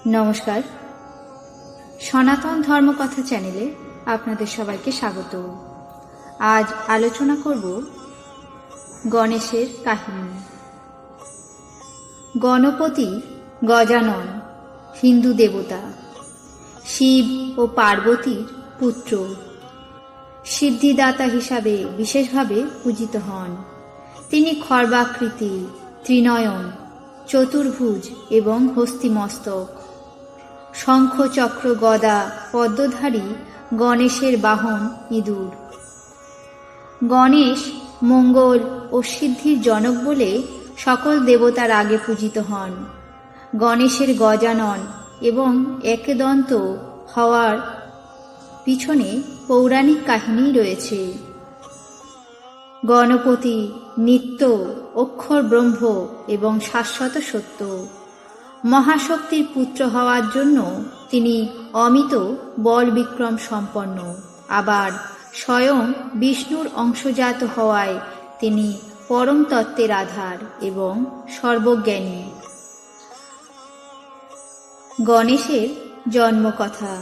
নমস্কার, সনাতন ধর্মকথা চ্যানেলে আপনাদের সবাইকে স্বাগত। আজ আলোচনা করব গণেশের কাহিনী। গণপতি গজানন হিন্দু দেবতা, শিব ও পার্বতীর পুত্র, সিদ্ধিদাতা হিসাবে বিশেষভাবে পূজিত হন। তিনি খর্বাকৃতি, ত্রিনয়ন, চতুর্ভুজ এবং হস্তিমস্তক। শঙ্খ চক্র গদা পদ্মধারী গণেশের বাহন ইঁদুর। গণেশ মঙ্গল ও সিদ্ধির জনক বলে সকল দেবতার আগে পূজিত হন। গণেশের গজানন এবং একদন্ত হওয়ার পিছনে পৌরাণিক কাহিনী রয়েছে। গণপতি নিত্য, অক্ষর ব্রহ্ম এবং শাশ্বত সত্য। মহাশক্তির পুত্র হওয়ার জন্য তিনি অমিত বল বিক্রম সম্পন্ন। আবার স্বয়ং বিষ্ণুর অংশজাত হওয়ায় তিনি পরম তত্ত্বের আধার এবং সর্বজ্ঞানী। গণেশের জন্মকথা।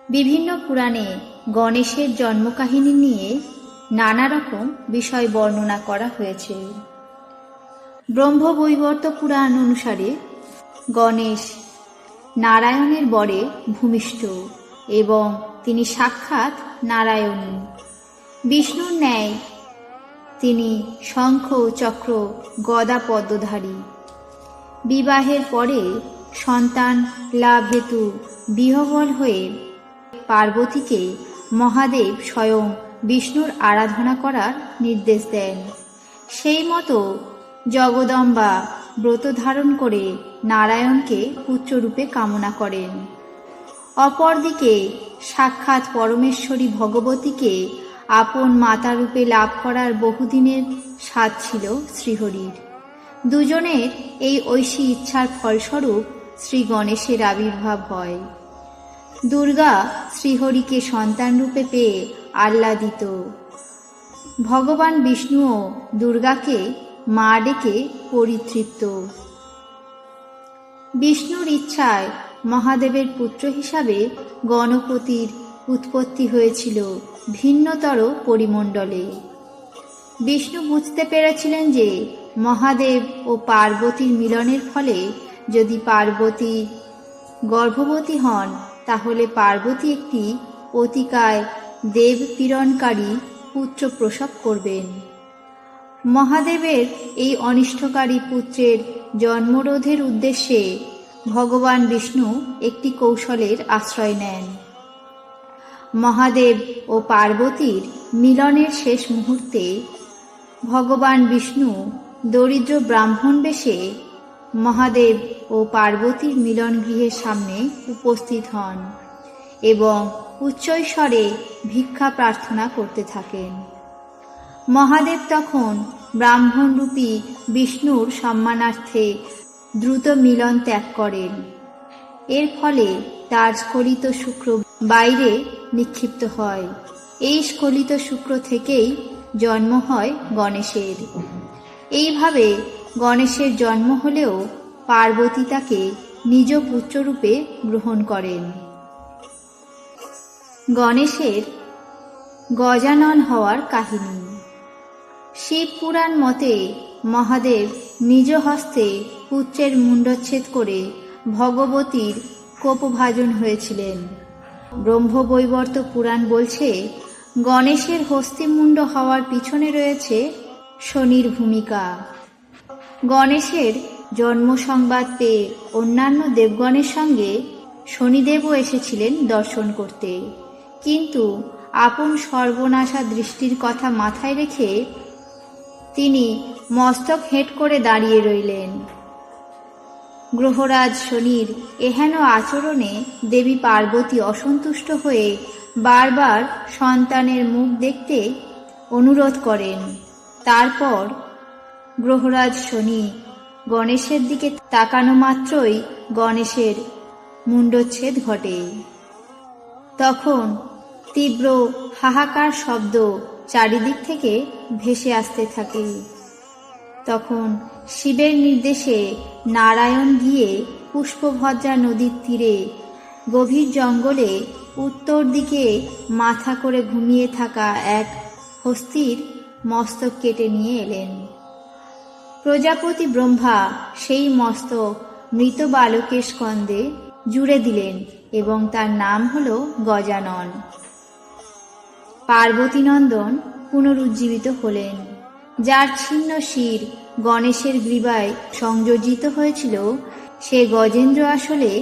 বিভিন্ন পুরাণে গণেশের জন্মকাহিনী নিয়ে নানা রকম বিষয় বর্ণনা করা হয়েছে। ব্রহ্মবৈবর্ত পুরাণ অনুসারে গণেশ নারায়ণের বরে ভূমিষ্ঠ এবং তিনি সাক্ষাৎ নারায়ণী। বিষ্ণুর ন্যায় তিনি শঙ্খ চক্র গদা পদ্মধারী। বিবাহের পরে সন্তান লাভ হেতু বিহ্বল হয়ে পার্বতীকে মহাদেব স্বয়ং বিষ্ণুর আরাধনা করার নির্দেশ দেন। সেই মতো জগদম্বা ব্রত ধারণ করে নারায়ণকে পুত্ররূপে কামনা করেন। অপরদিকে সাক্ষাৎ পরমেশ্বরী ভগবতীকে আপন মাতারূপে লাভ করার বহুদিনের স্বাদ ছিল শ্রীহরির। দুজনের এই ঐশী ইচ্ছার ফলস্বরূপ শ্রী গণেশের আবির্ভাব হয়। দুর্গা শ্রীহরিকে সন্তানরূপে পেয়ে আহ্লাদিত। ভগবান বিষ্ণুও দুর্গাকে মা ডেকে পরিতৃপ্ত। বিষ্ণুর ইচ্ছায় মহাদেবের পুত্র হিসাবে গণপতির উৎপত্তি হয়েছিল ভিন্নতর পরিমণ্ডলে। বিষ্ণু বুঝতে পেরেছিলেন যে মহাদেব ও পার্বতীর মিলনের ফলে যদি পার্বতী গর্ভবতী হন তাহলে পার্বতী একটি অতিকায় দেব পীড়নকারী পুত্র প্রসব করবেন। মহাদেবের এই অনিষ্টকারী পুত্রের জন্মরোধের উদ্দেশ্যে ভগবান বিষ্ণু একটি কৌশলের আশ্রয় নেন। মহাদেব ও পার্বতীর মিলনের শেষ মুহূর্তে ভগবান বিষ্ণু দরিদ্র ব্রাহ্মণ বেশে মহাদেব ও পার্বতীর মিলন গৃহের সামনে উপস্থিত হন এবং উচ্চৈঃস্বরে ভিক্ষা প্রার্থনা করতে থাকেন। মহাদেব তখন ব্রাহ্মণরূপী বিষ্ণুর সম্মানার্থে দ্রুত মিলন ত্যাগ করেন। এর ফলে তার স্খলিত শুক্র বাইরে নিক্ষিপ্ত হয়। এই স্খলিত শুক্র থেকেই জন্ম হয় গণেশের। এইভাবে গণেশের জন্ম হলেও পার্বতী তাকে নিজ পুত্ররূপে গ্রহণ করেন। গণেশের গজানন হওয়ার কাহিনী। শিব পুরাণ মতে মহাদেব নিজ হস্তে পুত্রের মুণ্ডচ্ছেদ করে ভগবতীর কোপভাজন হয়েছিলেন। ব্রহ্মবৈবর্ত পুরাণ বলছে গণেশের হস্তিমুণ্ড হওয়ার পিছনে রয়েছে শনির ভূমিকা। গণেশের জন্ম সংবাদ পেয়ে অন্যান্য দেবগণের সঙ্গে শনিদেবও এসেছিলেন দর্শন করতে, কিন্তু আপন সর্বনাশা দৃষ্টির কথা মাথায় রেখে তিনি মস্তক হেঁট করে দাঁড়িয়ে রইলেন। গ্রহরাজ শনির এহেন আচরণে দেবী পার্বতী অসন্তুষ্ট হয়ে বারবার সন্তানের মুখ দেখতে অনুরোধ করেন। তারপর গ্রহরাজ শনি গণেশের দিকে তাকানো মাত্রই গণেশের মুণ্ডচ্ছেদ ঘটে। তখন তীব্র হাহাকার শব্দ চারিদিক থেকে ভেসে আসতে থাকে। তখন শিবের নির্দেশে নারায়ণ গিয়ে পুষ্পভদ্রা নদীর তীরে গভীর জঙ্গলে উত্তর দিকে মাথা করে ঘুমিয়ে থাকা এক হস্তির মস্তক কেটে নিয়ে এলেন। প্রজাপতি ব্রহ্মা সেই মস্তক মৃত বালকের স্কন্ধে জুড়ে দিলেন এবং তার নাম হল গজানন। পার্বতীনন্দন পুনরুজ্জীবিত হলেন। যার ছিন্ন শির গণেশের গ্রীবায় সংযোজিত হয়েছিল, সে গজেন্দ্র আসলে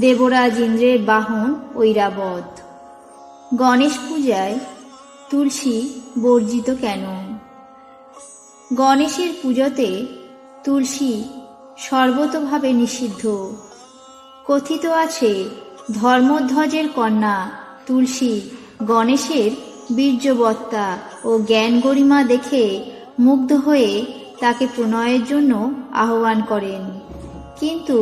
দেবরাজ ইন্দ্রের বাহন ঐরাবত। গণেশ পূজায় তুলসী বর্জিত কেন? গণেশের পুজোতে তুলসী সর্বতোভাবে নিষিদ্ধ। কথিত আছে, ধর্মধ্বজের কন্যা তুলসী গণেশের বীর্যবত্তা ও জ্ঞান গরিমা দেখে মুগ্ধ হয়ে তাকে প্রণয়ের জন্য আহ্বান করেন। কিন্তু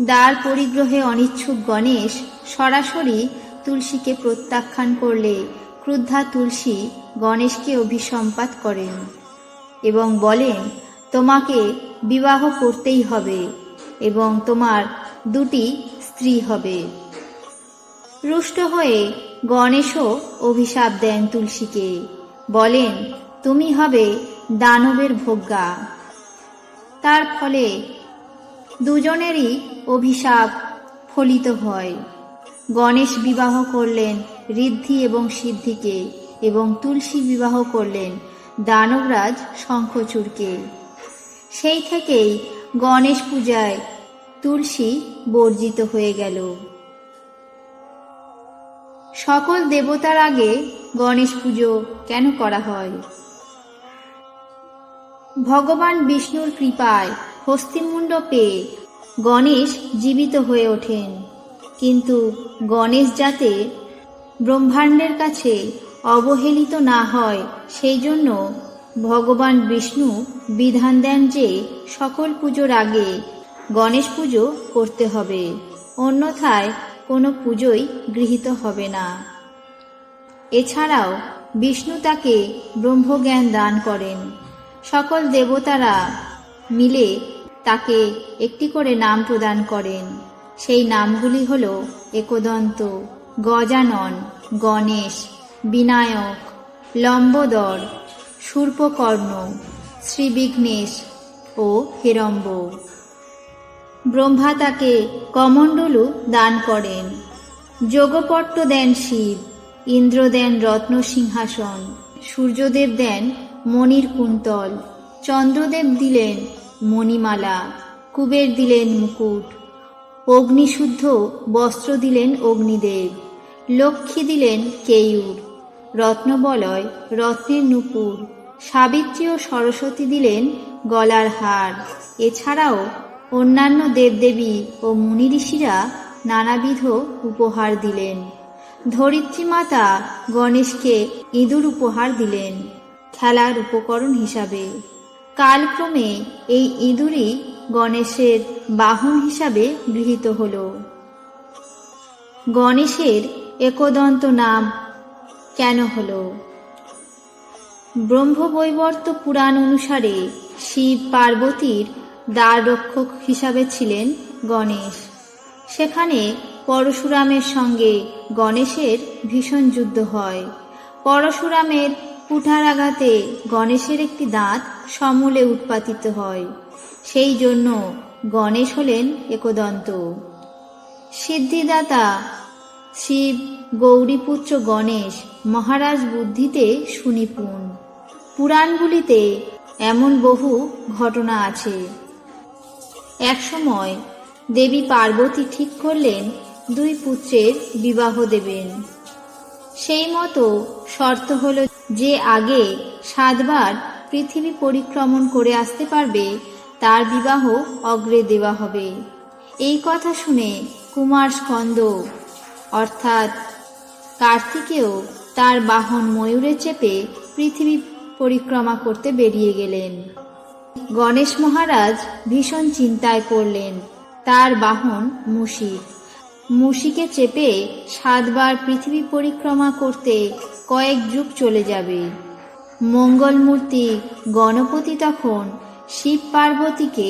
দ্বার পরিগ্রহে অনিচ্ছুক গণেশ সরাসরি তুলসীকে প্রত্যাখ্যান করলে ক্রুদ্ধা তুলসী গণেশকে অভিসম্পাত করেন এবং বলেন, তোমাকে বিবাহ করতেই হবে এবং তোমার 2টি স্ত্রী হবে। রুষ্ট হয়ে গণেশও অভিশাপ দেন তুলসীকে, বলেন, তুমি হবে দানবের ভোগ্যা। তার ফলে দুজনেরই অভিশাপ ফলিত হয়। গণেশ বিবাহ করলেন ঋদ্ধি এবং সিদ্ধিকে এবং তুলসী বিবাহ করলেন দানবরাজ শঙ্খচূড়কে। সেই থেকেই গণেশ পূজায় তুলসী বর্জিত হয়ে গেল। সকল দেবতার আগে গণেশ পুজো কেন করা হয়? ভগবান বিষ্ণুর কৃপায় হস্তিমুণ্ড পেয়ে গণেশ জীবিত হয়ে ওঠেন। কিন্তু গণেশ যাতে ব্রহ্মাণ্ডের কাছে অবহেলিত না হয়, সেই জন্য ভগবান বিষ্ণু বিধান দেন যে সকল পুজোর আগে গণেশ পুজো করতে হবে, অন্যথায় কোনো পুজোই গৃহীত হবে না। এছাড়াও বিষ্ণু তাকে ব্রহ্মজ্ঞান দান করেন। সকল দেবতারা মিলে তাকে একটি করে নাম প্রদান করেন। সেই নামগুলি হল একদন্ত, গজানন, গণেশ, বিনায়ক, লম্বোদর, শূর্পকর্ণ, শ্রীবিঘ্নেশ ও হিরম্ব। ব্রহ্মা তাকে কমণ্ডলু দান করেন। যোগপট্ট দেন শিব, ইন্দ্র দেন রত্ন সিংহাসন, সূর্যদেব দেন মণির কুন্তল, চন্দ্রদেব দিলেন মণিমালা, কুবের দিলেন মুকুট, অগ্নিশুদ্ধ বস্ত্র দিলেন অগ্নিদেব, লক্ষ্মী দিলেন কেয়ুর, রত্নবলয় রত্নের নূপুর, সাবিত্রী ও সরস্বতী দিলেন গলার হার। এছাড়াও অন্যান্য দেবদেবী ও মুনি ঋষিরা নানাবিধ উপহার দিলেন। ধরিত্রী মাতা গণেশকে ইঁদুর উপহার দিলেন খেলার উপকরণ হিসাবে। কালক্রমে এই ইঁদুরই গণেশের বাহন হিসাবে গৃহীত হল। গণেশের একদন্ত নাম কেন হল? ব্রহ্মবৈবর্ত পুরাণ অনুসারে শিব পার্বতীর দ্বাররক্ষক হিসাবে ছিলেন গণেশ। সেখানে পরশুরামের সঙ্গে গণেশের ভীষণ যুদ্ধ হয়। পরশুরামের কুঠারাঘাতে গণেশের একটি দাঁত সমূলে উৎপাতিত হয়। সেই জন্য গণেশ হলেন একদন্ত। সিদ্ধিদাতা শিব গৌরীপুত্র গণেশ মহারাজ বুদ্ধিতে সুনিপুণ। পুরাণগুলিতে এমন বহু ঘটনা আছে। একসময় দেবী পার্বতী ঠিক করলেন 2 পুত্রের বিবাহ দেবেন। সেই মতো শর্ত হল, যে আগে 7 বার পৃথিবী পরিক্রমণ করে আসতে পারবে তার বিবাহ অগ্রে দেওয়া হবে। এই কথা শুনে কুমার স্কন্দ অর্থাৎ কার্তিকেয় তার বাহন ময়ূরে চেপে পৃথিবী পরিক্রমা করতে বেরিয়ে গেলেন। গণেশ মহারাজ ভীষণ চিন্তায় পড়লেন। তার বাহন মুশিক। মুশিকে চেপে 7 বার পৃথিবী পরিক্রমা করতে কয়েক যুগ চলে যাবে। মঙ্গলমূর্তি গণপতি তখন শিব পার্বতীকে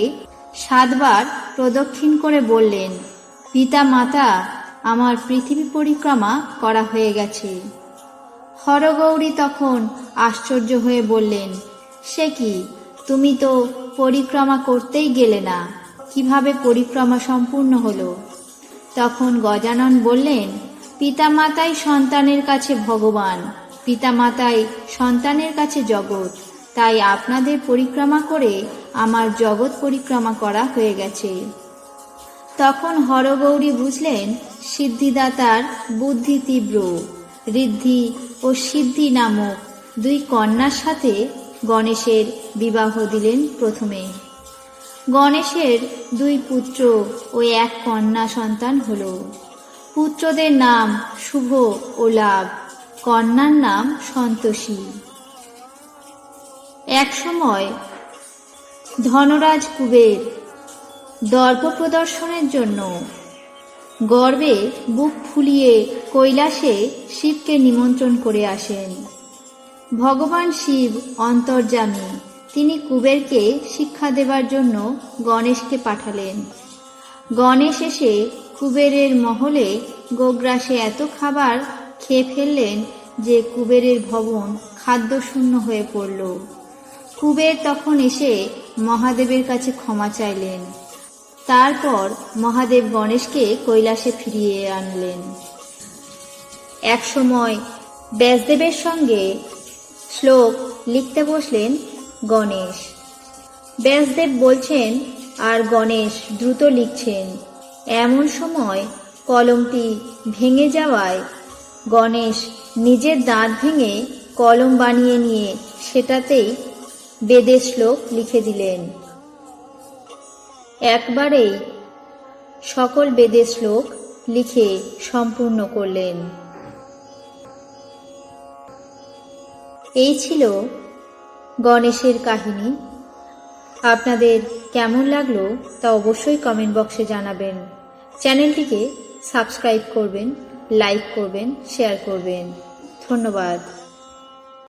7 বার প্রদক্ষিণ করে বললেন, পিতা মাতা, আমার পৃথিবী পরিক্রমা করা হয়ে গেছে। হরগৌরী তখন আশ্চর্য হয়ে বললেন, সে কি, তুমি তো পরিক্রমা করতেই গেলে না, কিভাবে পরিক্রমা সম্পূর্ণ হলো? তখন গজানন বললেন, পিতামাতাই সন্তানের কাছে ভগবান, পিতামাতাই সন্তানের কাছে জগৎ, তাই আপনাদের পরিক্রমা করে আমার জগৎ পরিক্রমা করা হয়ে গেছে। তখন হরগৌরী বুঝলেন সিদ্ধিদাতার বুদ্ধি তীব্র। ঋদ্ধি ও সিদ্ধি নামক 2 কন্যার সাথে গণেশের বিবাহ দিলেন প্রথমে। গণেশের 2 পুত্র ও 1 কন্যা সন্তান হল। পুত্রদের নাম শুভ ও লাভ, কন্যার নাম সন্তোষী। এক সময় ধনরাজ কুবের দর্প প্রদর্শনের জন্য গর্বে বুক ফুলিয়ে কৈলাসে শিবকে নিমন্ত্রণ করে আসেন। ভগবান শিব অন্তর্যামী, তিনি কুবেরকে শিক্ষা দেবার জন্য গণেশকে পাঠালেন। গণেশ এসে কুবেরের মহলে গোগ্রাসে এত খাবার খেয়ে ফেললেন যে কুবেরের ভবন খাদ্যশূন্য হয়ে পড়ল। কুবের তখন এসে মহাদেবের কাছে ক্ষমা চাইলেন। তারপর মহাদেব গণেশকে কৈলাসে ফিরিয়ে আনলেন। এক সময় ব্যাসদেবের সঙ্গে শ্লোক লিখতে বসলেন গণেশ। ব্যাসদেব বলছেন আর গণেশ দ্রুত লিখছেন। এমন সময় কলমটি ভেঙে যাওয়ায় গণেশ নিজের দাঁত ভেঙে কলম বানিয়ে নিয়ে সেটাতেই বেদের শ্লোক লিখে দিলেন। একবারেই সকল বেদের শ্লোক লিখে সম্পূর্ণ করলেন। এই ছিল গণেশের কাহিনী। আপনাদের কেমন লাগলো তা অবশ্যই কমেন্ট বক্সে জানাবেন। চ্যানেলটিকে সাবস্ক্রাইব করবেন, লাইক করবেন, শেয়ার করবেন। ধন্যবাদ।